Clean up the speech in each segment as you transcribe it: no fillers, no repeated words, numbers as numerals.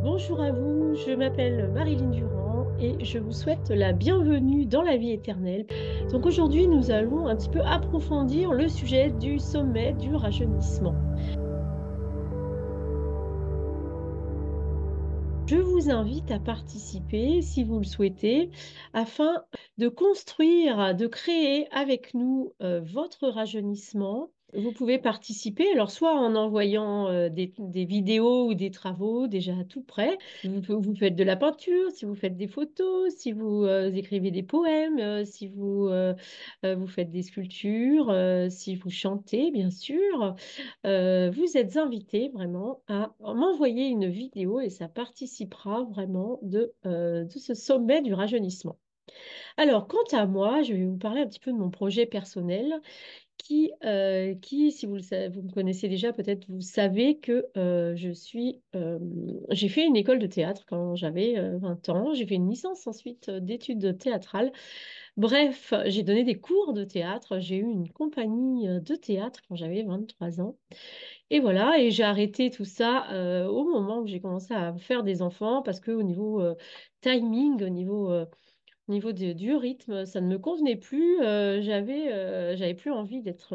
Bonjour à vous, je m'appelle Marilyn Durand et je vous souhaite la bienvenue dans la vie éternelle. Donc aujourd'hui, nous allons un petit peu approfondir le sujet du sommet du rajeunissement. Je vous invite à participer, si vous le souhaitez, afin de construire, de créer avec nous votre rajeunissement. Vous pouvez participer, alors soit en envoyant des vidéos ou des travaux déjà tout prêts. Vous faites de la peinture, si vous faites des photos, si vous écrivez des poèmes, si vous faites des sculptures, si vous chantez, bien sûr. Vous êtes invité vraiment à m'envoyer une vidéo et ça participera vraiment de ce sommet du rajeunissement. Alors, quant à moi, je vais vous parler un petit peu de mon projet personnel si vous, vous me connaissez déjà, peut-être vous savez que j'ai fait une école de théâtre quand j'avais 20 ans. J'ai fait une licence ensuite d'études théâtrales. Bref, j'ai donné des cours de théâtre. J'ai eu une compagnie de théâtre quand j'avais 23 ans. Et voilà, et j'ai arrêté tout ça au moment où j'ai commencé à faire des enfants parce qu'au niveau timing, du rythme, ça ne me convenait plus. J'avais plus envie d'être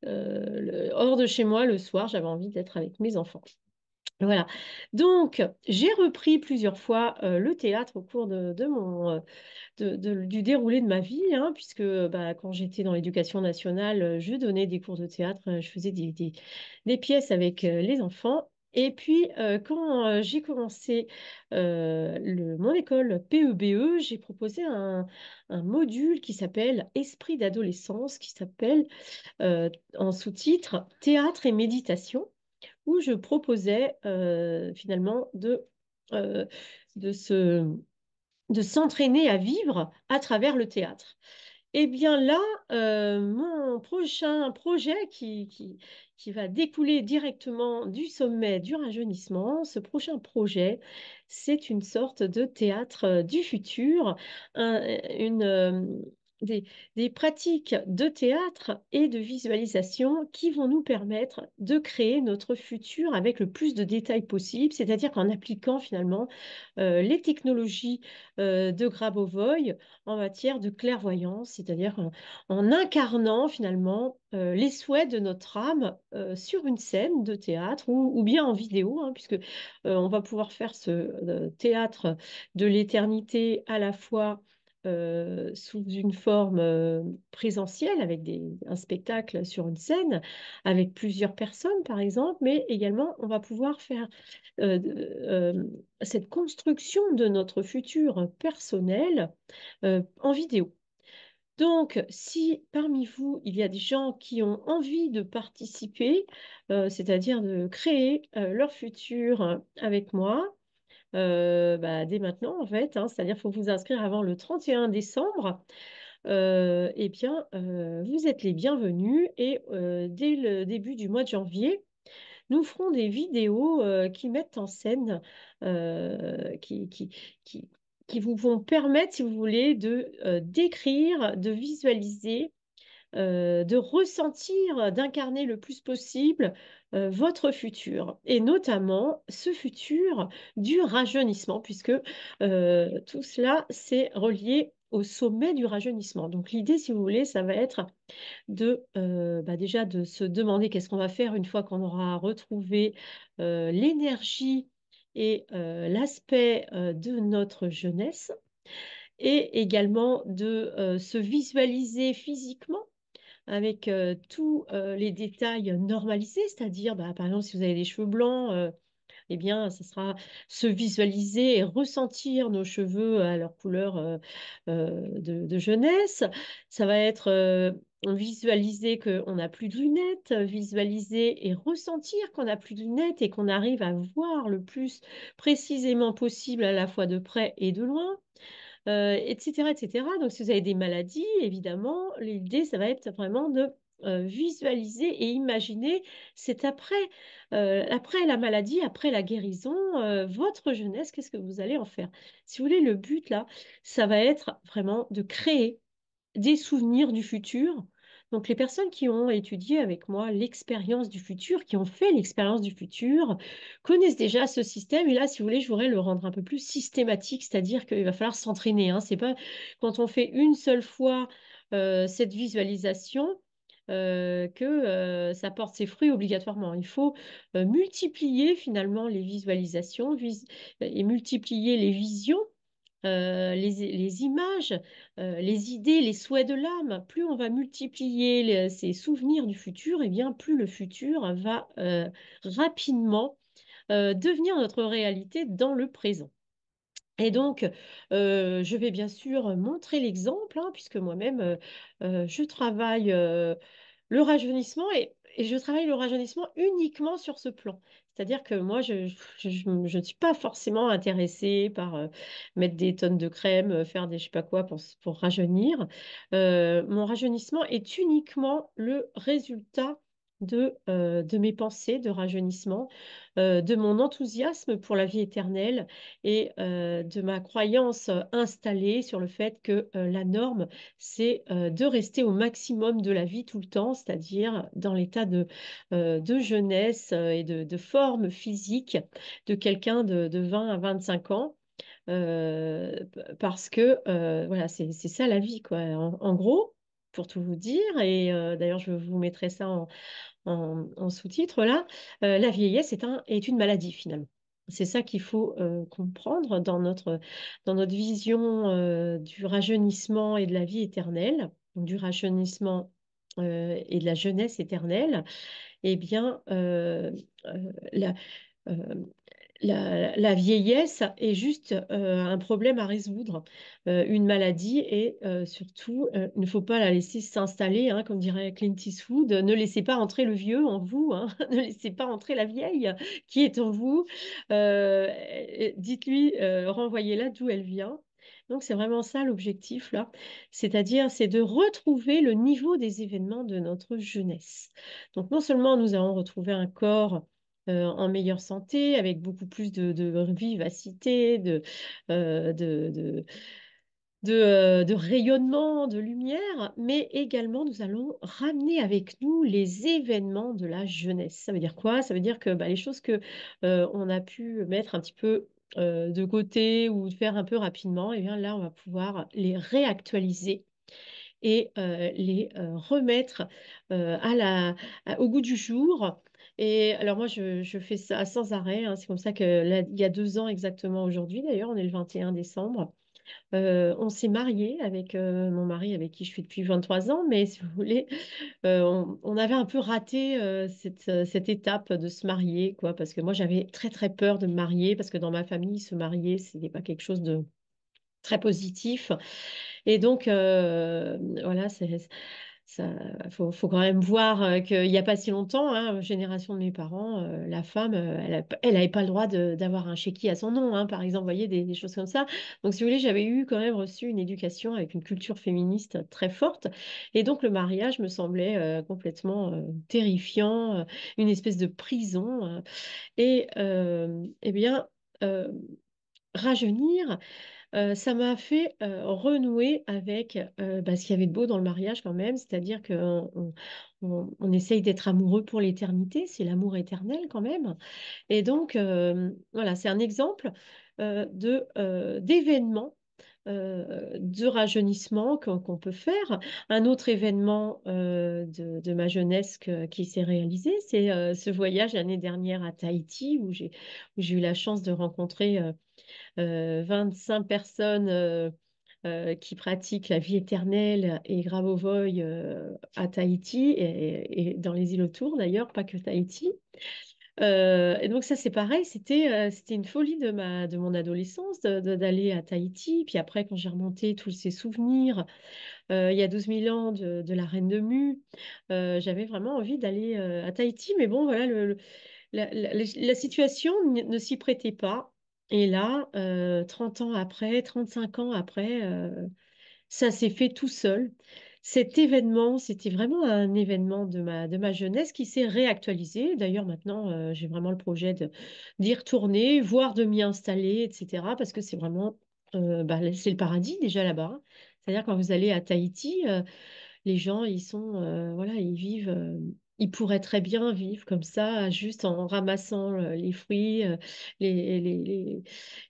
hors de chez moi le soir. J'avais envie d'être avec mes enfants. Voilà. Donc, j'ai repris plusieurs fois le théâtre au cours du déroulé de ma vie, hein, puisque bah, quand j'étais dans l'éducation nationale, je donnais des cours de théâtre, je faisais des pièces avec les enfants. Et puis, quand j'ai commencé mon école PEBE, j'ai proposé un module qui s'appelle Esprit d'adolescence, qui s'appelle en sous-titre Théâtre et méditation, où je proposais finalement euh, de se de s'entraîner à vivre à travers le théâtre. Eh bien là, mon prochain projet qui va découler directement du sommet du rajeunissement, ce prochain projet, c'est une sorte de théâtre du futur, un- une, des, des pratiques de théâtre et de visualisation qui vont nous permettre de créer notre futur avec le plus de détails possible, c'est-à-dire qu'en appliquant finalement les technologies de Grabovoi en matière de clairvoyance, c'est-à-dire en incarnant finalement les souhaits de notre âme sur une scène de théâtre ou bien en vidéo, hein, puisque on va pouvoir faire ce théâtre de l'éternité à la fois sous une forme présentielle avec un spectacle sur une scène avec plusieurs personnes par exemple, mais également on va pouvoir faire euh, euh, cette construction de notre futur personnel en vidéo. Donc, si parmi vous, il y a des gens qui ont envie de participer, c'est-à-dire de créer leur futur avec moi, bah, dès maintenant, en fait, hein, c'est-à-dire qu'il faut vous inscrire avant le 31 décembre, eh bien, vous êtes les bienvenus et dès le début du mois de janvier, nous ferons des vidéos qui mettent en scène, euh, qui, qui, qui, qui vous vont permettre, si vous voulez, de décrire, de visualiser, de ressentir, d'incarner le plus possible votre futur, et notamment ce futur du rajeunissement, puisque tout cela, c'est relié au sommet du rajeunissement. Donc l'idée, si vous voulez, ça va être déjà de se demander qu'est-ce qu'on va faire une fois qu'on aura retrouvé l'énergie et l'aspect de notre jeunesse, et également de se visualiser physiquement avec tous les détails normalisés, c'est-à-dire, bah, par exemple, si vous avez des cheveux blancs, eh bien, ce sera se visualiser et ressentir nos cheveux à leur couleur de jeunesse. Ça va être visualiser qu'on n'a plus de lunettes, visualiser et ressentir qu'on n'a plus de lunettes et qu'on arrive à voir le plus précisément possible à la fois de près et de loin, etc., etc. Donc, si vous avez des maladies, évidemment, l'idée, ça va être vraiment de visualiser et imaginer c'est après la maladie, après la guérison, votre jeunesse, qu'est-ce que vous allez en faire? Si vous voulez, le but là, ça va être vraiment de créer des souvenirs du futur, Donc, les personnes qui ont étudié avec moi l'expérience du futur, qui ont fait l'expérience du futur, connaissent déjà ce système. Et là, si vous voulez, je voudrais le rendre un peu plus systématique, c'est-à-dire qu'il va falloir s'entraîner, hein. C'est pas quand on fait une seule fois cette visualisation que ça porte ses fruits obligatoirement. Il faut multiplier finalement les visualisations et multiplier les visions, les images, les idées, les souhaits de l'âme. Plus on va multiplier ces souvenirs du futur, et bien plus le futur va rapidement devenir notre réalité dans le présent. Et donc, je vais bien sûr montrer l'exemple, hein, puisque moi-même, je travaille le rajeunissement et je travaille le rajeunissement uniquement sur ce plan. C'est-à-dire que moi, je ne suis pas forcément intéressée par mettre des tonnes de crème, faire des je sais pas quoi pour rajeunir. Mon rajeunissement est uniquement le résultat de mes pensées de rajeunissement, de mon enthousiasme pour la vie éternelle et de ma croyance installée sur le fait que la norme, c'est de rester au maximum de la vie tout le temps, c'est-à-dire dans l'état de jeunesse et de forme physique de quelqu'un de 20 à 25 ans. Parce que voilà, c'est ça la vie, quoi. En gros, pour tout vous dire, et d'ailleurs je vous mettrai ça en sous-titre là, la vieillesse est une maladie finalement. C'est ça qu'il faut comprendre dans notre vision du rajeunissement et de la vie éternelle, donc du rajeunissement et de la jeunesse éternelle. Eh bien, la, euh, la vieillesse est juste un problème à résoudre, une maladie et surtout, il ne faut pas la laisser s'installer, hein, comme dirait Clint Eastwood, ne laissez pas entrer le vieux en vous, hein, ne laissez pas entrer la vieille qui est en vous. Dites-lui, renvoyez-la d'où elle vient. Donc c'est vraiment ça l'objectif là, c'est-à-dire c'est de retrouver le niveau des événements de notre jeunesse. Donc non seulement nous allons retrouver un corps en meilleure santé, avec beaucoup plus de vivacité, de rayonnement, de lumière, mais également nous allons ramener avec nous les événements de la jeunesse. Ça veut dire quoi? Ça veut dire que bah, les choses que on a pu mettre un petit peu de côté ou faire un peu rapidement, et bien là, on va pouvoir les réactualiser et les remettre au goût du jour. Et alors moi, je fais ça sans arrêt, hein. C'est comme ça que là, il y a 2 ans exactement aujourd'hui, d'ailleurs, on est le 21 décembre. On s'est marié avec mon mari avec qui je suis depuis 23 ans, mais si vous voulez, on avait un peu raté cette étape de se marier, quoi, parce que moi j'avais très très peur de me marier, parce que dans ma famille, se marier, ce n'est pas quelque chose de très positif. Et donc, voilà, ça, faut quand même voir qu'il n'y a pas si longtemps, hein, génération de mes parents, la femme, elle n'avait pas le droit d'avoir un chéquier à son nom, hein, par exemple, vous voyez, des choses comme ça. Donc, si vous voulez, j'avais eu quand même reçu une éducation avec une culture féministe très forte. Et donc, le mariage me semblait complètement terrifiant, une espèce de prison. Et, eh bien, euh, rajeunir. Ça m'a fait renouer avec bah, ce qu'il y avait de beau dans le mariage quand même, c'est-à-dire qu'on essaye d'être amoureux pour l'éternité, c'est l'amour éternel quand même. Et donc, voilà, c'est un exemple d'événements de rajeunissement qu'on peut faire. Un autre événement de ma jeunesse qui s'est réalisé, c'est ce voyage l'année dernière à Tahiti où j'ai eu la chance de rencontrer 25 personnes qui pratiquent la vie éternelle et Grabovoi à Tahiti et dans les îles autour d'ailleurs, pas que Tahiti. Et donc ça c'est pareil, c'était une folie de mon adolescence d'aller à Tahiti. Puis après quand j'ai remonté tous ces souvenirs, il y a 12 000 ans de la Reine de Mu, j'avais vraiment envie d'aller à Tahiti. Mais bon voilà, la situation ne s'y prêtait pas. Et là, 30 ans après, 35 ans après, ça s'est fait tout seul. Cet événement, c'était vraiment un événement de ma jeunesse qui s'est réactualisé. D'ailleurs, maintenant, j'ai vraiment le projet d'y retourner, voire de m'y installer, etc. Parce que c'est vraiment, bah, c'est le paradis déjà là-bas, hein. C'est-à-dire quand vous allez à Tahiti, les gens, voilà, ils vivent, ils pourraient très bien vivre comme ça, juste en ramassant les fruits, les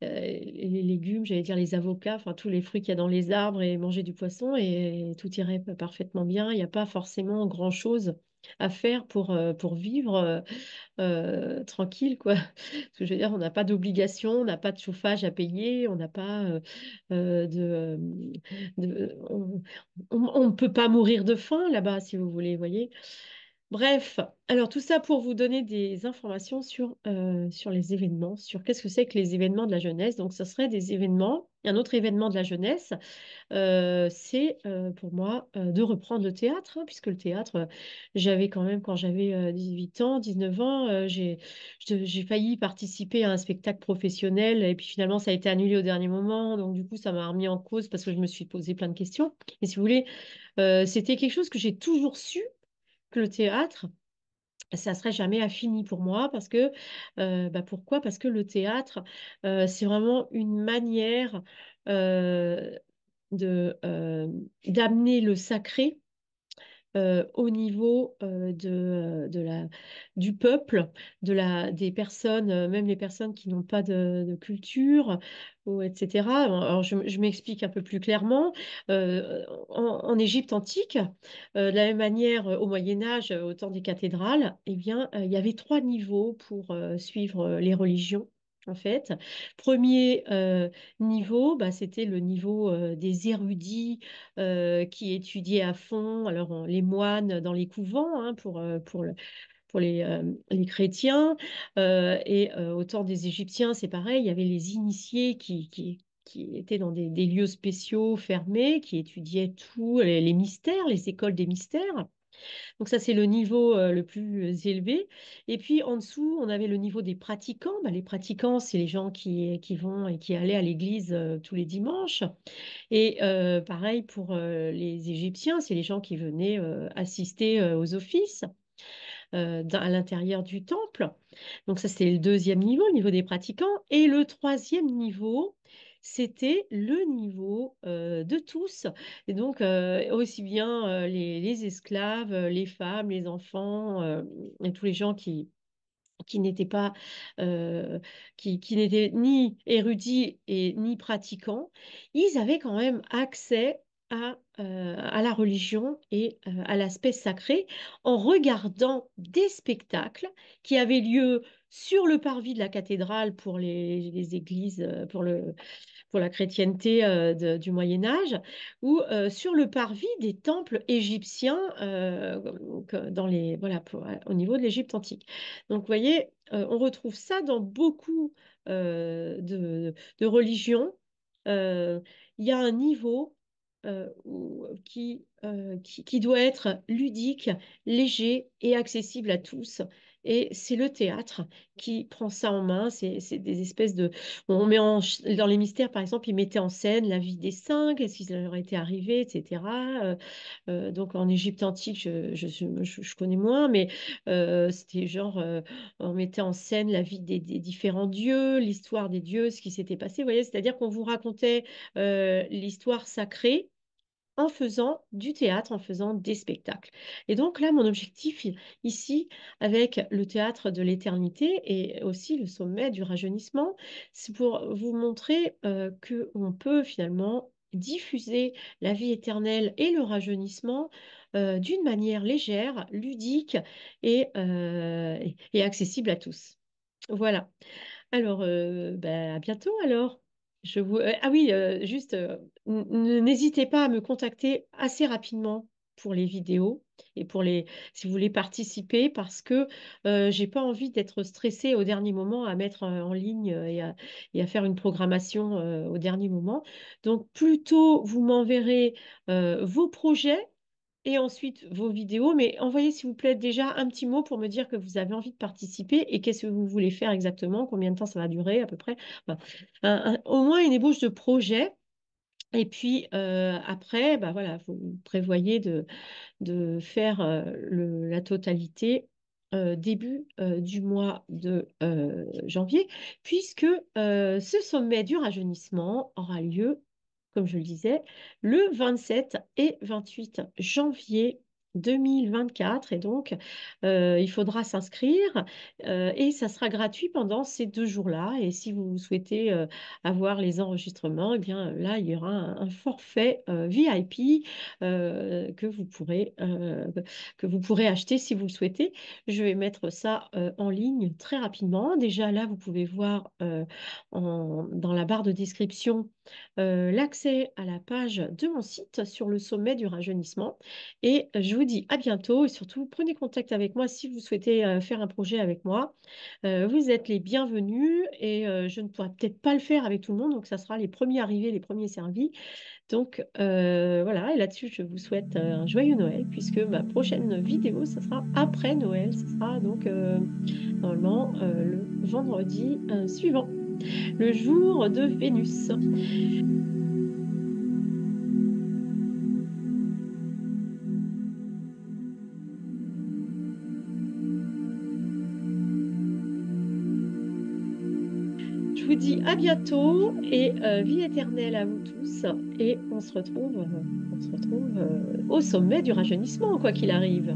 légumes, j'allais dire les avocats, enfin tous les fruits qu'il y a dans les arbres et manger du poisson et tout irait parfaitement bien. Il n'y a pas forcément grand-chose à faire pour vivre tranquille, quoi. Parce que je veux dire, on n'a pas d'obligation, on n'a pas de chauffage à payer, on n'a pas on ne peut pas mourir de faim là-bas, si vous voulez, voyez. Bref, alors tout ça pour vous donner des informations sur les événements, sur qu'est-ce que c'est que les événements de la jeunesse. Donc, ce serait des événements. Un autre événement de la jeunesse, c'est pour moi de reprendre le théâtre, hein, puisque le théâtre, j'avais quand même, quand j'avais 18 ans, 19 ans, j'ai failli participer à un spectacle professionnel et puis finalement, ça a été annulé au dernier moment. Donc, du coup, ça m'a remis en cause parce que je me suis posé plein de questions. Et si vous voulez, c'était quelque chose que j'ai toujours su que le théâtre, ça serait jamais infini pour moi parce que pourquoi? Parce que le théâtre, c'est vraiment une manière euh, d'amener le sacré au niveau du peuple, des personnes, même les personnes qui n'ont pas de culture, ou etc. Alors, je m'explique un peu plus clairement. En Égypte antique, de la même manière, au Moyen Âge, au temps des cathédrales, eh bien, il y avait trois niveaux pour suivre les religions. En fait, premier niveau, c'était le niveau des érudits qui étudiaient à fond, alors les moines dans les couvents hein, pour les chrétiens, au temps des Égyptiens, c'est pareil, il y avait les initiés qui étaient dans des lieux spéciaux fermés, qui étudiaient tout, les mystères, les écoles des mystères. Donc ça, c'est le niveau le plus élevé. Et puis en dessous, on avait le niveau des pratiquants. Les pratiquants, c'est les gens qui vont et qui allaient à l'église tous les dimanches. Et pareil pour les Égyptiens, c'est les gens qui venaient assister aux offices à l'intérieur du temple. Donc ça, c'était le deuxième niveau, le niveau des pratiquants. Et le troisième niveau, c'était le niveau de tous. Et donc, aussi bien les esclaves, les femmes, les enfants, et tous les gens qui n'étaient pas, qui n'étaient ni érudits et ni pratiquants, ils avaient quand même accès à la religion et à l'aspect sacré en regardant des spectacles qui avaient lieu sur le parvis de la cathédrale pour les églises, pour la chrétienté du Moyen Âge, ou sur le parvis des temples égyptiens voilà, au niveau de l'Égypte antique. Donc, vous voyez, on retrouve ça dans beaucoup de religions. Il y a un niveau qui doit être ludique, léger et accessible à tous. Et c'est le théâtre qui prend ça en main. C'est des espèces de... dans les mystères, par exemple, ils mettaient en scène la vie des saints, qu'est-ce qui leur était arrivé, etc. Donc en Égypte antique, je connais moins, mais c'était genre, on mettait en scène la vie des différents dieux, l'histoire des dieux, ce qui s'était passé. Vous voyez, c'est-à-dire qu'on vous racontait l'histoire sacrée en faisant du théâtre, en faisant des spectacles. Et donc là, mon objectif ici, avec le théâtre de l'éternité et aussi le sommet du rajeunissement, c'est pour vous montrer que on peut finalement diffuser la vie éternelle et le rajeunissement d'une manière légère, ludique et accessible à tous. Voilà. Alors, à bientôt alors. Ah oui, juste, n'hésitez pas à me contacter assez rapidement pour les vidéos et si vous voulez participer parce que j'ai pas envie d'être stressée au dernier moment à mettre en ligne et à faire une programmation au dernier moment. Donc, plutôt vous m'enverrez vos projets et ensuite vos vidéos, mais envoyez s'il vous plaît déjà un petit mot pour me dire que vous avez envie de participer et qu'est-ce que vous voulez faire exactement, combien de temps ça va durer à peu près. Enfin, au moins une ébauche de projet. Et puis après, voilà, vous prévoyez de faire la totalité début du mois de janvier, puisque ce sommet du rajeunissement aura lieu comme je le disais, le 27 et 28 janvier 2024. Et donc, il faudra s'inscrire et ça sera gratuit pendant ces 2 jours-là. Et si vous souhaitez avoir les enregistrements, eh bien là, il y aura un forfait VIP que vous pourrez acheter si vous le souhaitez. Je vais mettre ça en ligne très rapidement. Déjà, là, vous pouvez voir dans la barre de description l'accès à la page de mon site sur le sommet du rajeunissement. Et je vous dis à bientôt et surtout prenez contact avec moi si vous souhaitez faire un projet avec moi. Vous êtes les bienvenus et je ne pourrai peut-être pas le faire avec tout le monde, donc ça sera les premiers arrivés, les premiers servis. Donc voilà, et là-dessus, je vous souhaite un joyeux Noël puisque ma prochaine vidéo, ça sera après Noël. Ce sera donc normalement le vendredi suivant, le jour de Vénus. Je vous dis à bientôt et vie éternelle à vous tous. Et on se retrouve au sommet du rajeunissement, quoi qu'il arrive.